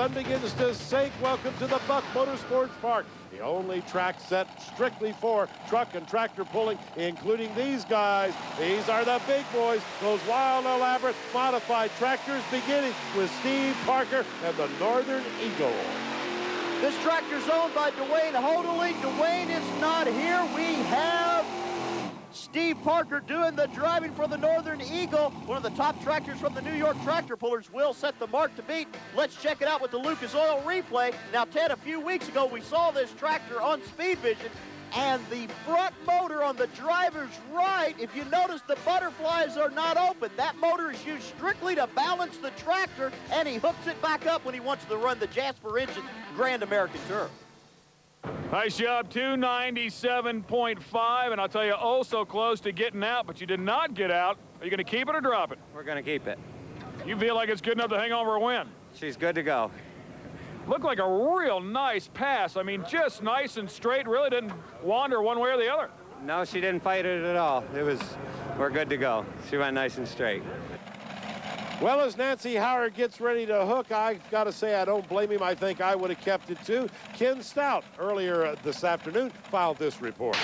sun begins to sink. Welcome to the Buck Motorsports Park, the only track set strictly for truck and tractor pulling, including these guys. These are the big boys, those wild, elaborate, modified tractors, beginning with Steve Parker and the Northern Eagle. This tractor's owned by Dwayne Hodeley. Dwayne is not here. We have Steve Parker doing the driving for the Northern Eagle. One of the top tractors from the New York Tractor Pullers will set the mark to beat. Let's check it out with the Lucas Oil replay. Now, Ted, a few weeks ago, we saw this tractor on Speed Vision, and the front motor on the driver's right, if you notice, the butterflies are not open. That motor is used strictly to balance the tractor, and he hooks it back up when he wants to run the Jasper engine Grand American Tour. Nice job, 297.5, and I'll tell you, oh so close to getting out, but you did not get out. Are you going to keep it or drop it? We're going to keep it. You feel like it's good enough to hang on for a win? She's good to go. Looked like a real nice pass. I mean, just nice and straight, really didn't wander one way or the other. No, she didn't fight it at all. We're good to go. She went nice and straight. Well, as Nancy Howard gets ready to hook, I got to say I don't blame him. I think I would have kept it too. Ken Stout, earlier this afternoon, filed this report.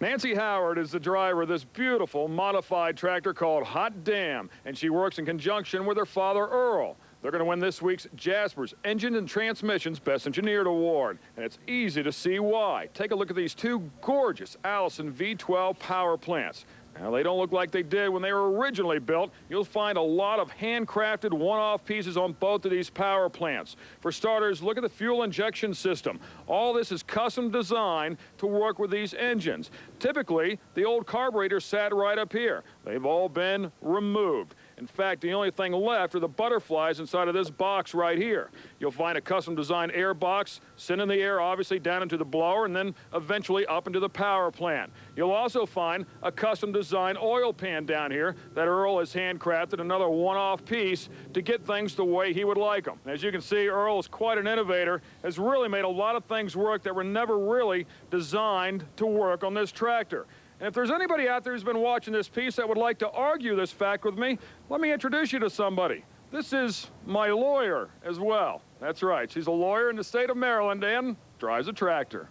Nancy Howard is the driver of this beautiful modified tractor called Hot Damn, and she works in conjunction with her father, Earl. They're going to win this week's Jasper's Engine and Transmissions Best Engineered Award, and it's easy to see why. Take a look at these two gorgeous Allison V12 power plants. Now, they don't look like they did when they were originally built. You'll find a lot of handcrafted one-off pieces on both of these power plants. For starters, look at the fuel injection system. All this is custom designed to work with these engines. Typically, the old carburetors sat right up here. They've all been removed. In fact, the only thing left are the butterflies inside of this box right here. You'll find a custom-designed air box sending the air obviously down into the blower and then eventually up into the power plant. You'll also find a custom-designed oil pan down here that Earl has handcrafted, another one-off piece to get things the way he would like them. As you can see, Earl is quite an innovator, has really made a lot of things work that were never really designed to work on this tractor. And if there's anybody out there who's been watching this piece that would like to argue this fact with me, let me introduce you to somebody. This is my lawyer as well. That's right, she's a lawyer in the state of Maryland and drives a tractor.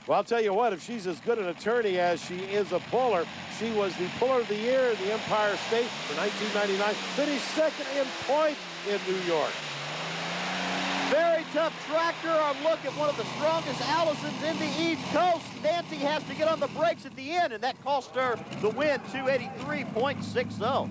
Well, I'll tell you what, if she's as good an attorney as she is a puller, she was the Puller of the Year in the Empire State for 1999, finished second in points in New York. Very tough tractor. A look at one of the strongest Allisons in the East Coast. Nancy has to get on the brakes at the end, and that cost her the win, 283.60.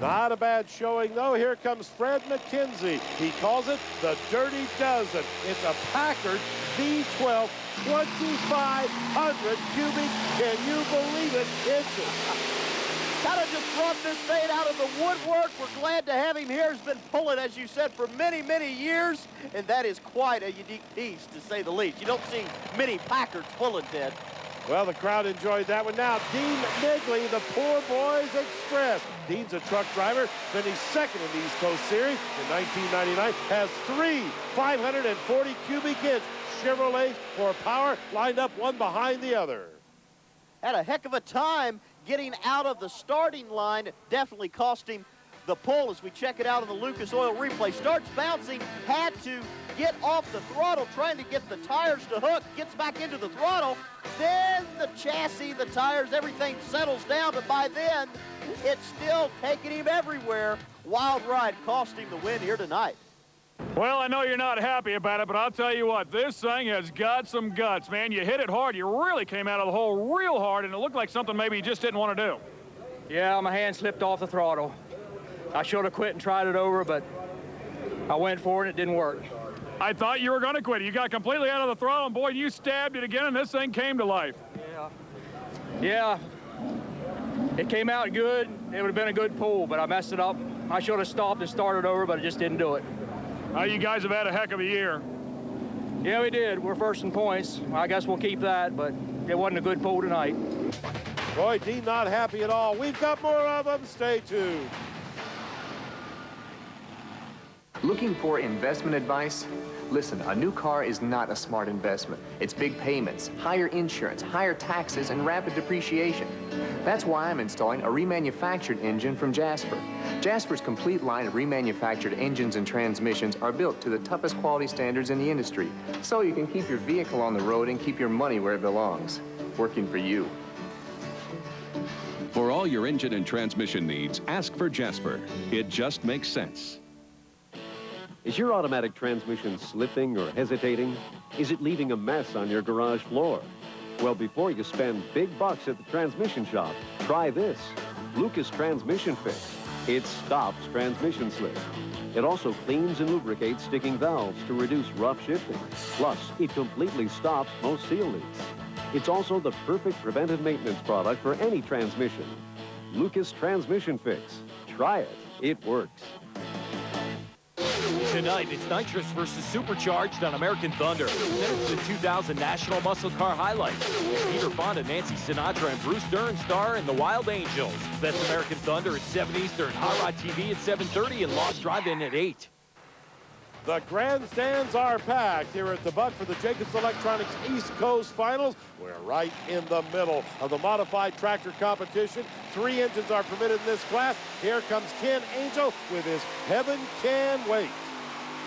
Not a bad showing, though. Here comes Fred McKenzie. He calls it the Dirty Dozen. It's a Packard V12, 2,500 cubic. Can you believe it? Inches. Kind of just brought this thing out of the woodwork. We're glad to have him here. He's been pulling, as you said, for many, many years, and that is quite a unique piece, to say the least. You don't see many Packards pulling, Ted. Well, the crowd enjoyed that one. Now, Dean Nigley, the Poor Boys Express. Dean's a truck driver, finished second in the East Coast Series in 1999, has three 540 cubic inch Chevrolets for power, lined up one behind the other. Had a heck of a time getting out of the starting line. Definitely cost him the pull as we check it out on the Lucas Oil replay. Starts bouncing, had to get off the throttle, trying to get the tires to hook, gets back into the throttle. Then the chassis, the tires, everything settles down, but by then, it's still taking him everywhere. Wild ride cost him the win here tonight. Well, I know you're not happy about it, but I'll tell you what, this thing has got some guts, man. You hit it hard. You really came out of the hole real hard, and it looked like something maybe you just didn't want to do. Yeah, my hand slipped off the throttle. I should have quit and tried it over, but I went for it and it didn't work. I thought you were going to quit. You got completely out of the throttle, and boy, you stabbed it again, and this thing came to life. Yeah. It came out good. It would have been a good pull, but I messed it up. I should have stopped and started over, but I just didn't do it. You guys have had a heck of a year. Yeah, we did. We're first in points. I guess we'll keep that, but it wasn't a good pull tonight. Boy, Dean not happy at all. We've got more of them. Stay tuned. Looking for investment advice? Listen, a new car is not a smart investment. It's big payments, higher insurance, higher taxes, and rapid depreciation. That's why I'm installing a remanufactured engine from Jasper. Jasper's complete line of remanufactured engines and transmissions are built to the toughest quality standards in the industry, so you can keep your vehicle on the road and keep your money where it belongs, working for you. For all your engine and transmission needs, ask for Jasper. It just makes sense. Is your automatic transmission slipping or hesitating? Is it leaving a mess on your garage floor? Well, before you spend big bucks at the transmission shop, try this. Lucas Transmission Fix. It stops transmission slip. It also cleans and lubricates sticking valves to reduce rough shifting. Plus, it completely stops most seal leaks. It's also the perfect preventive maintenance product for any transmission. Lucas Transmission Fix. Try it. It works. Tonight, it's Nitrous versus Supercharged on American Thunder. Then it's the 2000 National Muscle Car Highlights. Peter Fonda, Nancy Sinatra, and Bruce Dern star in The Wild Angels. That's American Thunder at 7 Eastern, Hot Rod TV at 7:30, and Lost Drive-In at 8. The grandstands are packed here at the Buck for the Jacobs Electronics East Coast Finals. We're right in the middle of the modified tractor competition. 3 engines are permitted in this class. Here comes Ken Angel with his Heaven Can Wait.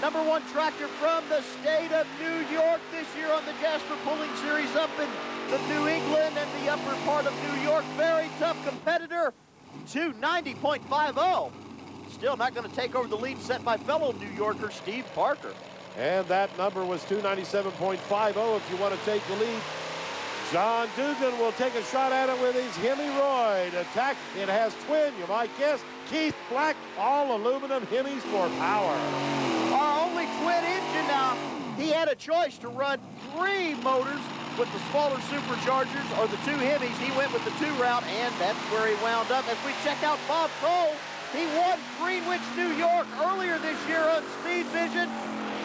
Number 1 tractor from the state of New York this year on the Jasper Pulling Series up in the New England and the upper part of New York. Very tough competitor, 290.50. Still not going to take over the lead set by fellow New Yorker Steve Parker. And that number was 297.50 if you want to take the lead. John Dugan will take a shot at it with his Hemi-Royd attack. It has twin, you might guess, Keith Black, all aluminum Hemis for power. Our only twin engine now. He had a choice to run 3 motors with the smaller superchargers or the 2 Hemis. He went with the 2 route, and that's where he wound up. As we check out Bob Cole, he won Greenwich, New York earlier this year on Speed Vision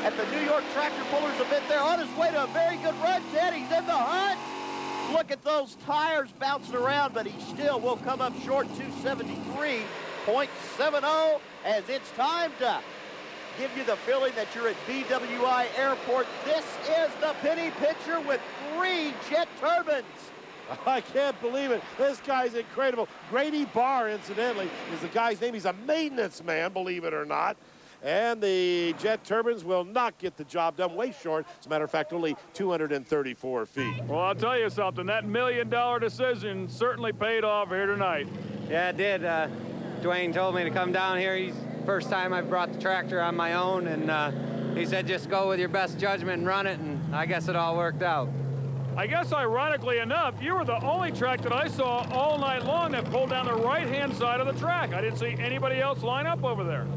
at the New York Tractor Pullers event there. On his way to a very good run, Ted. He's in the hunt. Look at those tires bouncing around, but he still will come up short, 273.70, as it's time to give you the feeling that you're at BWI Airport. This is the penny picture with 3 jet turbines. I can't believe it. This guy's incredible. Grady Barr, incidentally, is the guy's name. He's a maintenance man, believe it or not. And the jet turbines will not get the job done. Way short. As a matter of fact, only 234 feet. Well, I'll tell you something. That $1 million decision certainly paid off here tonight. Yeah, it did. Dwayne told me to come down here. He's first time I've brought the tractor on my own, and he said just go with your best judgment and run it, and I guess it all worked out. I guess ironically enough, you were the only track that I saw all night long that pulled down the right-hand side of the track. I didn't see anybody else line up over there.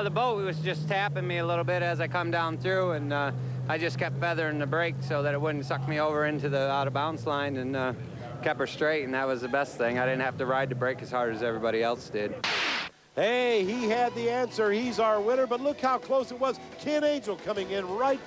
The boat was just tapping me a little bit as I come down through, and I just kept feathering the brake so that it wouldn't suck me over into the out-of-bounds line, and kept her straight, and that was the best thing. I didn't have to ride the brake as hard as everybody else did. Hey, he had the answer. He's our winner, but look how close it was. Ken Angel coming in right